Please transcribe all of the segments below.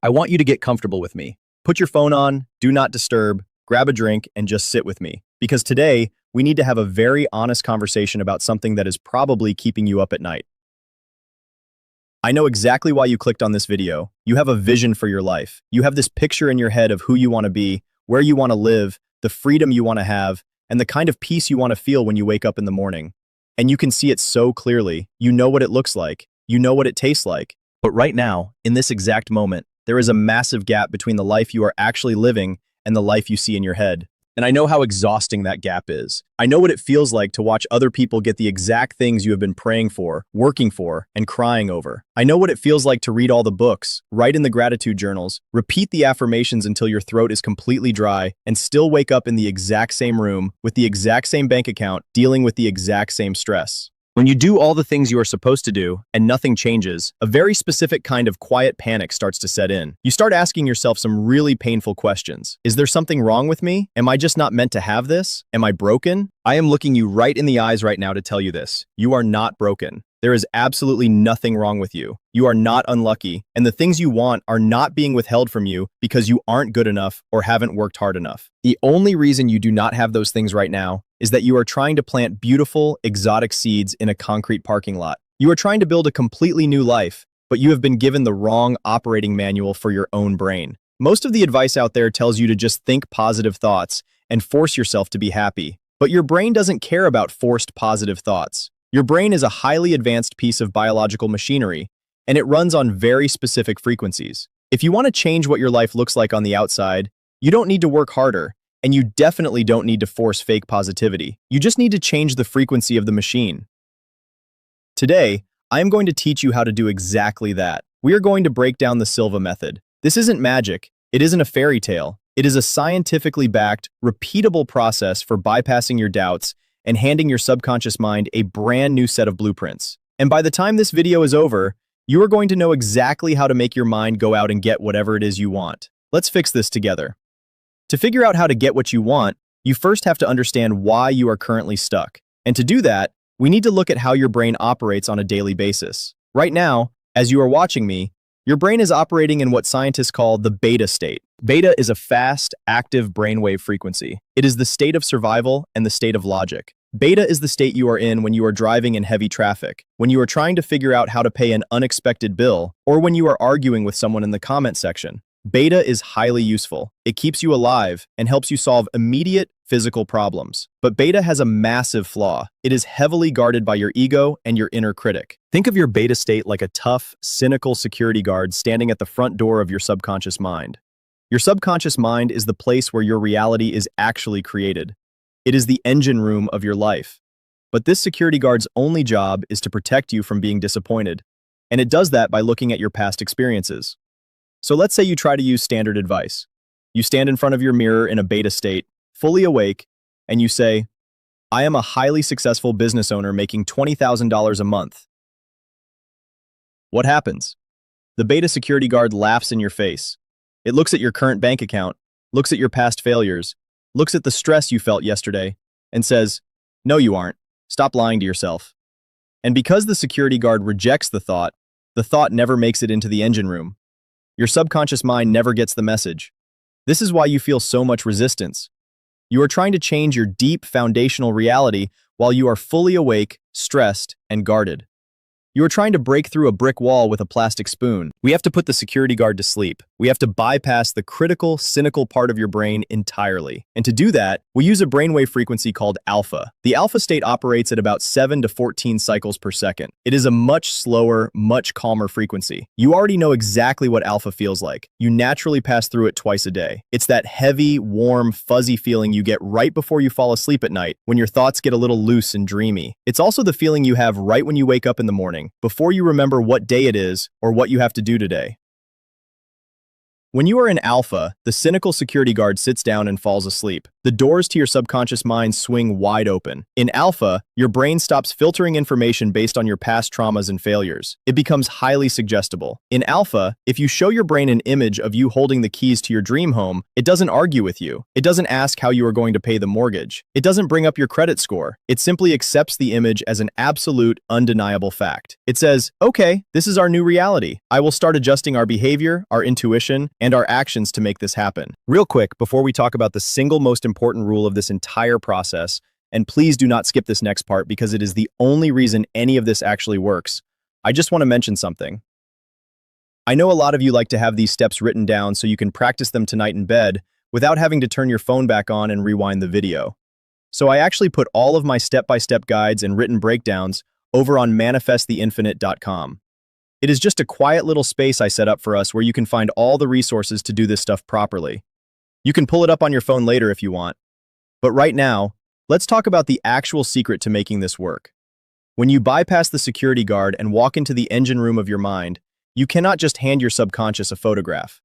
I want you to get comfortable with me. Put your phone on, do not disturb, grab a drink, and just sit with me. Because today, we need to have a very honest conversation about something that is probably keeping you up at night. I know exactly why you clicked on this video. You have a vision for your life. You have this picture in your head of who you want to be, where you want to live, the freedom you want to have, and the kind of peace you want to feel when you wake up in the morning. And you can see it so clearly. You know what it looks like. You know what it tastes like. But right now, in this exact moment, there is a massive gap between the life you are actually living and the life you see in your head. And I know how exhausting that gap is. I know what it feels like to watch other people get the exact things you have been praying for, working for, and crying over. I know what it feels like to read all the books, write in the gratitude journals, repeat the affirmations until your throat is completely dry, and still wake up in the exact same room, with the exact same bank account, dealing with the exact same stress. When you do all the things you are supposed to do and nothing changes, a very specific kind of quiet panic starts to set in. You start asking yourself some really painful questions. Is there something wrong with me? Am I just not meant to have this? Am I broken? I am looking you right in the eyes right now to tell you this. You are not broken. There is absolutely nothing wrong with you. You are not unlucky, and the things you want are not being withheld from you because you aren't good enough or haven't worked hard enough. The only reason you do not have those things right now is that you are trying to plant beautiful, exotic seeds in a concrete parking lot. You are trying to build a completely new life, but you have been given the wrong operating manual for your own brain. Most of the advice out there tells you to just think positive thoughts and force yourself to be happy, but your brain doesn't care about forced positive thoughts. Your brain is a highly advanced piece of biological machinery, and it runs on very specific frequencies. If you want to change what your life looks like on the outside, you don't need to work harder, and you definitely don't need to force fake positivity. You just need to change the frequency of the machine. Today, I am going to teach you how to do exactly that. We are going to break down the Silva Method. This isn't magic. It isn't a fairy tale. It is a scientifically backed, repeatable process for bypassing your doubts and handing your subconscious mind a brand new set of blueprints. And by the time this video is over, you are going to know exactly how to make your mind go out and get whatever it is you want. Let's fix this together. To figure out how to get what you want, you first have to understand why you are currently stuck. And to do that, we need to look at how your brain operates on a daily basis. Right now, as you are watching me, your brain is operating in what scientists call the beta state. Beta is a fast, active brainwave frequency. It is the state of survival and the state of logic. Beta is the state you are in when you are driving in heavy traffic, when you are trying to figure out how to pay an unexpected bill, or when you are arguing with someone in the comment section. Beta is highly useful. It keeps you alive and helps you solve immediate physical problems. But beta has a massive flaw. It is heavily guarded by your ego and your inner critic. Think of your beta state like a tough, cynical security guard standing at the front door of your subconscious mind. Your subconscious mind is the place where your reality is actually created. It is the engine room of your life. But this security guard's only job is to protect you from being disappointed. And it does that by looking at your past experiences. So let's say you try to use standard advice. You stand in front of your mirror in a beta state, fully awake, and you say, I am a highly successful business owner making $20,000 a month. What happens? The beta security guard laughs in your face. It looks at your current bank account, looks at your past failures, looks at the stress you felt yesterday, and says, no, you aren't. Stop lying to yourself. And because the security guard rejects the thought never makes it into the engine room. Your subconscious mind never gets the message. This is why you feel so much resistance. You are trying to change your deep foundational reality while you are fully awake, stressed, and guarded. You are trying to break through a brick wall with a plastic spoon. We have to put the security guard to sleep. We have to bypass the critical, cynical part of your brain entirely. And to do that, we use a brainwave frequency called alpha. The alpha state operates at about 7 to 14 cycles per second. It is a much slower, much calmer frequency. You already know exactly what alpha feels like. You naturally pass through it twice a day. It's that heavy, warm, fuzzy feeling you get right before you fall asleep at night, when your thoughts get a little loose and dreamy. It's also the feeling you have right when you wake up in the morning, before you remember what day it is or what you have to do today. When you are in alpha, the cynical security guard sits down and falls asleep. the doors to your subconscious mind swing wide open. In alpha, your brain stops filtering information based on your past traumas and failures. It becomes highly suggestible. In alpha, if you show your brain an image of you holding the keys to your dream home, it doesn't argue with you. It doesn't ask how you are going to pay the mortgage. It doesn't bring up your credit score. It simply accepts the image as an absolute, undeniable fact. It says, okay, this is our new reality. I will start adjusting our behavior, our intuition, and our actions to make this happen. Real quick, before we talk about the single most important rule of this entire process, and please do not skip this next part because it is the only reason any of this actually works, I just want to mention something. I know a lot of you like to have these steps written down so you can practice them tonight in bed without having to turn your phone back on and rewind the video. So I actually put all of my step-by-step guides and written breakdowns over on manifesttheinfinite.com. It is just a quiet little space I set up for us where you can find all the resources to do this stuff properly. You can pull it up on your phone later if you want. But right now, let's talk about the actual secret to making this work. When you bypass the security guard and walk into the engine room of your mind, you cannot just hand your subconscious a photograph.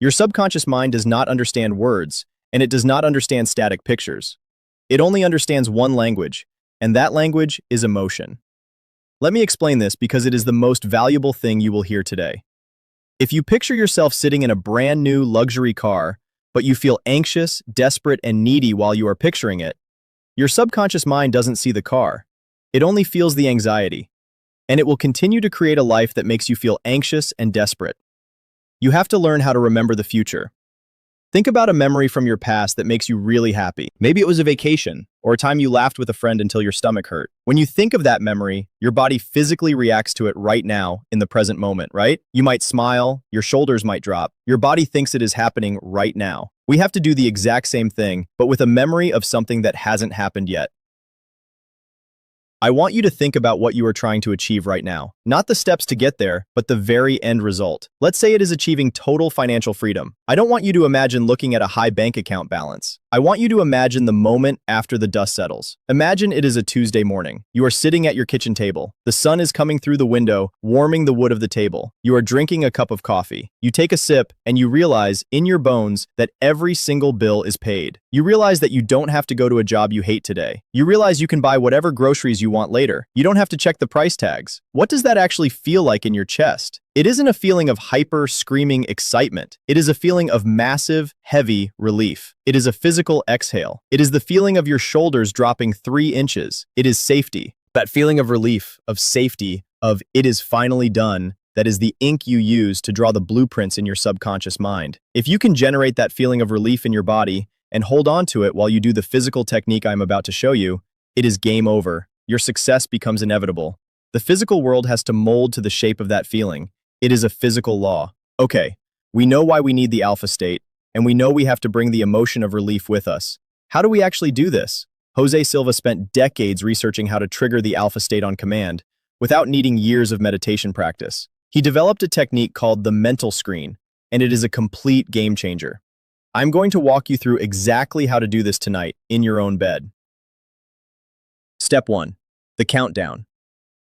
Your subconscious mind does not understand words, and it does not understand static pictures. It only understands one language, and that language is emotion. Let me explain this because it is the most valuable thing you will hear today. If you picture yourself sitting in a brand new luxury car, but you feel anxious, desperate, and needy while you are picturing it, your subconscious mind doesn't see the car. It only feels the anxiety. And it will continue to create a life that makes you feel anxious and desperate. You have to learn how to remember the future. Think about a memory from your past that makes you really happy. Maybe it was a vacation, or a time you laughed with a friend until your stomach hurt. When you think of that memory, your body physically reacts to it right now in the present moment, right? You might smile, your shoulders might drop. Your body thinks it is happening right now. We have to do the exact same thing, but with a memory of something that hasn't happened yet. I want you to think about what you are trying to achieve right now. Not the steps to get there, but the very end result. Let's say it is achieving total financial freedom. I don't want you to imagine looking at a high bank account balance. I want you to imagine the moment after the dust settles. Imagine it is a Tuesday morning. You are sitting at your kitchen table. The sun is coming through the window, warming the wood of the table. You are drinking a cup of coffee. You take a sip, and you realize in your bones that every single bill is paid. You realize that you don't have to go to a job you hate today. You realize you can buy whatever groceries you want later. You don't have to check the price tags. What does that actually feel like in your chest? It isn't a feeling of hyper, screaming excitement. It is a feeling of massive, heavy relief. It is a physical exhale. It is the feeling of your shoulders dropping 3 inches. It is safety. That feeling of relief, of safety, of it is finally done, that is the ink you use to draw the blueprints in your subconscious mind. If you can generate that feeling of relief in your body and hold on to it while you do the physical technique I'm about to show you, it is game over. Your success becomes inevitable. The physical world has to mold to the shape of that feeling. It is a physical law. Okay, we know why we need the alpha state, and we know we have to bring the emotion of relief with us. How do we actually do this? Jose Silva spent decades researching how to trigger the alpha state on command, without needing years of meditation practice. He developed a technique called the mental screen, and it is a complete game changer. I'm going to walk you through exactly how to do this tonight in your own bed. Step 1. The countdown.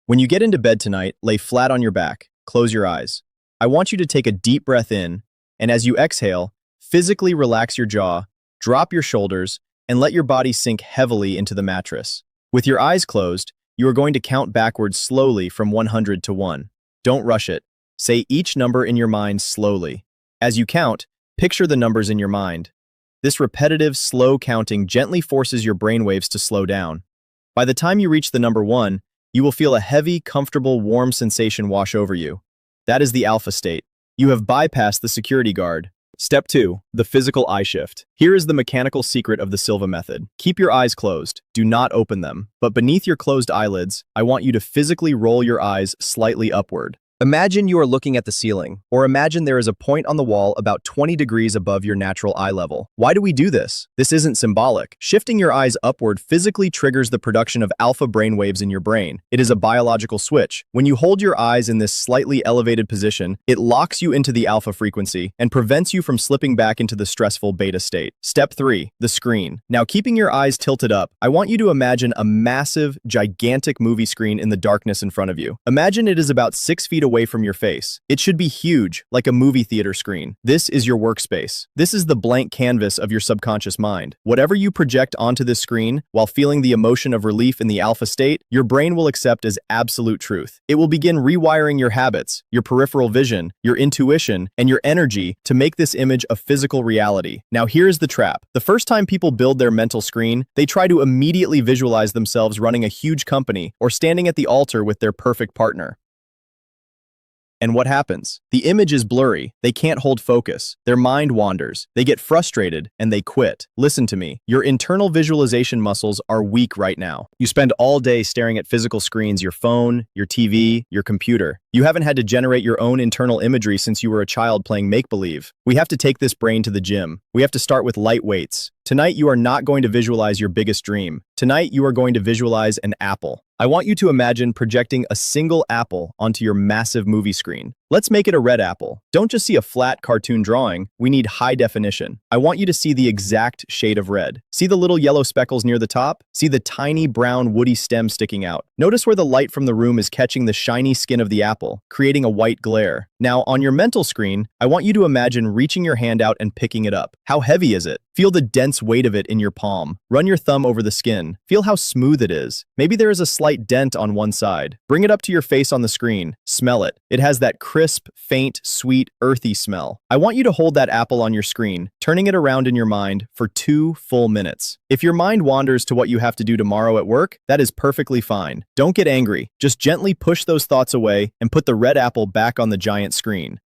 When you get into bed tonight, lay flat on your back. Close your eyes. I want you to take a deep breath in, and as you exhale, physically relax your jaw, drop your shoulders, and let your body sink heavily into the mattress. With your eyes closed, you are going to count backwards slowly from 100 to 1. Don't rush it. Say each number in your mind slowly. As you count, picture the numbers in your mind. This repetitive, slow counting gently forces your brainwaves to slow down. By the time you reach the number 1, you will feel a heavy, comfortable, warm sensation wash over you. That is the alpha state. You have bypassed the security guard. Step 2. The physical eye shift. Here is the mechanical secret of the Silva method. Keep your eyes closed. Do not open them. But beneath your closed eyelids, I want you to physically roll your eyes slightly upward. Imagine you are looking at the ceiling, or imagine there is a point on the wall about 20 degrees above your natural eye level. Why do we do this? This isn't symbolic. Shifting your eyes upward physically triggers the production of alpha brainwaves in your brain. It is a biological switch. When you hold your eyes in this slightly elevated position, it locks you into the alpha frequency and prevents you from slipping back into the stressful beta state. Step 3. The screen. Now, keeping your eyes tilted up, I want you to imagine a massive, gigantic movie screen in the darkness in front of you. Imagine it is about 6 feet away away from your face. It should be huge, like a movie theater screen. This is your workspace. This is the blank canvas of your subconscious mind. Whatever you project onto this screen, while feeling the emotion of relief in the alpha state, your brain will accept as absolute truth. It will begin rewiring your habits, your peripheral vision, your intuition, and your energy to make this image a physical reality. Now here's the trap. The first time people build their mental screen, they try to immediately visualize themselves running a huge company or standing at the altar with their perfect partner. And what happens? The image is blurry, they can't hold focus, their mind wanders, they get frustrated, and they quit. Listen to me, your internal visualization muscles are weak right now. You spend all day staring at physical screens, your phone, your TV, your computer. You haven't had to generate your own internal imagery since you were a child playing make-believe. We have to take this brain to the gym. We have to start with light weights. Tonight, you are not going to visualize your biggest dream. Tonight, you are going to visualize an apple. I want you to imagine projecting a single apple onto your massive movie screen. Let's make it a red apple. Don't just see a flat cartoon drawing, we need high definition. I want you to see the exact shade of red. See the little yellow speckles near the top? See the tiny brown woody stem sticking out. Notice where the light from the room is catching the shiny skin of the apple, creating a white glare. Now, on your mental screen, I want you to imagine reaching your hand out and picking it up. How heavy is it? Feel the dense weight of it in your palm. Run your thumb over the skin. Feel how smooth it is. Maybe there is a slight dent on one side. Bring it up to your face on the screen. Smell it. It has that crisp, faint, sweet, earthy smell. I want you to hold that apple on your screen, turning it around in your mind for 2 full minutes. If your mind wanders to what you have to do tomorrow at work, that is perfectly fine. Don't get angry. Just gently push those thoughts away and put the red apple back on the giant screen.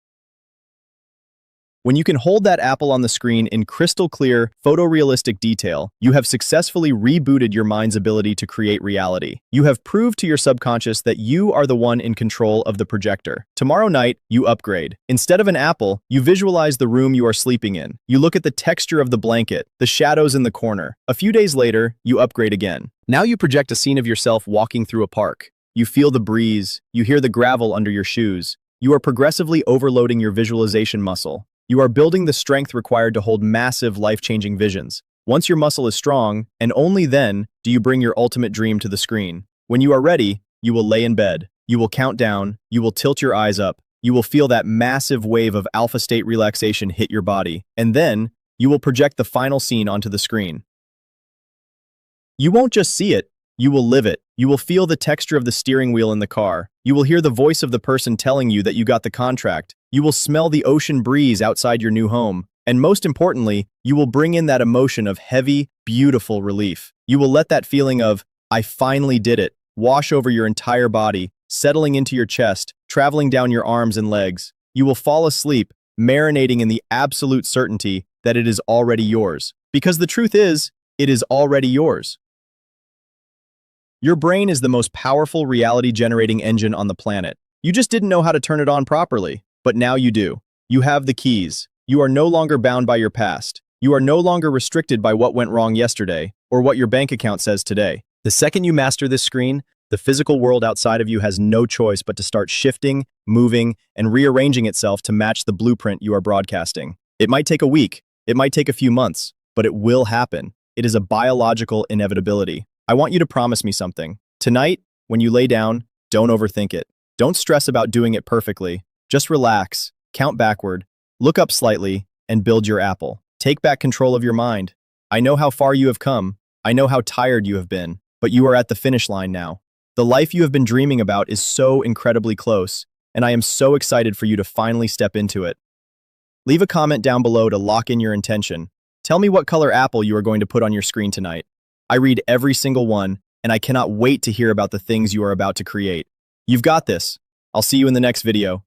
When you can hold that apple on the screen in crystal clear, photorealistic detail, you have successfully rebooted your mind's ability to create reality. You have proved to your subconscious that you are the one in control of the projector. Tomorrow night, you upgrade. Instead of an apple, you visualize the room you are sleeping in. You look at the texture of the blanket, the shadows in the corner. A few days later, you upgrade again. Now you project a scene of yourself walking through a park. You feel the breeze, you hear the gravel under your shoes. You are progressively overloading your visualization muscle. You are building the strength required to hold massive, life-changing visions. Once your muscle is strong, and only then, do you bring your ultimate dream to the screen. When you are ready, you will lay in bed. You will count down. You will tilt your eyes up. You will feel that massive wave of alpha state relaxation hit your body. And then, you will project the final scene onto the screen. You won't just see it, you will live it. You will feel the texture of the steering wheel in the car. You will hear the voice of the person telling you that you got the contract. You will smell the ocean breeze outside your new home. And most importantly, you will bring in that emotion of heavy, beautiful relief. You will let that feeling of, I finally did it, wash over your entire body, settling into your chest, traveling down your arms and legs. You will fall asleep, marinating in the absolute certainty that it is already yours. Because the truth is, it is already yours. Your brain is the most powerful reality-generating engine on the planet. You just didn't know how to turn it on properly, but now you do. You have the keys. You are no longer bound by your past. You are no longer restricted by what went wrong yesterday or what your bank account says today. The second you master this screen, the physical world outside of you has no choice but to start shifting, moving, and rearranging itself to match the blueprint you are broadcasting. It might take a week, it might take a few months, but it will happen. It is a biological inevitability. I want you to promise me something. Tonight, when you lay down, don't overthink it. Don't stress about doing it perfectly. Just relax, count backward, look up slightly, and build your apple. Take back control of your mind. I know how far you have come. I know how tired you have been, but you are at the finish line now. The life you have been dreaming about is so incredibly close, and I am so excited for you to finally step into it. Leave a comment down below to lock in your intention. Tell me what color apple you are going to put on your screen tonight. I read every single one, and I cannot wait to hear about the things you are about to create. You've got this. I'll see you in the next video.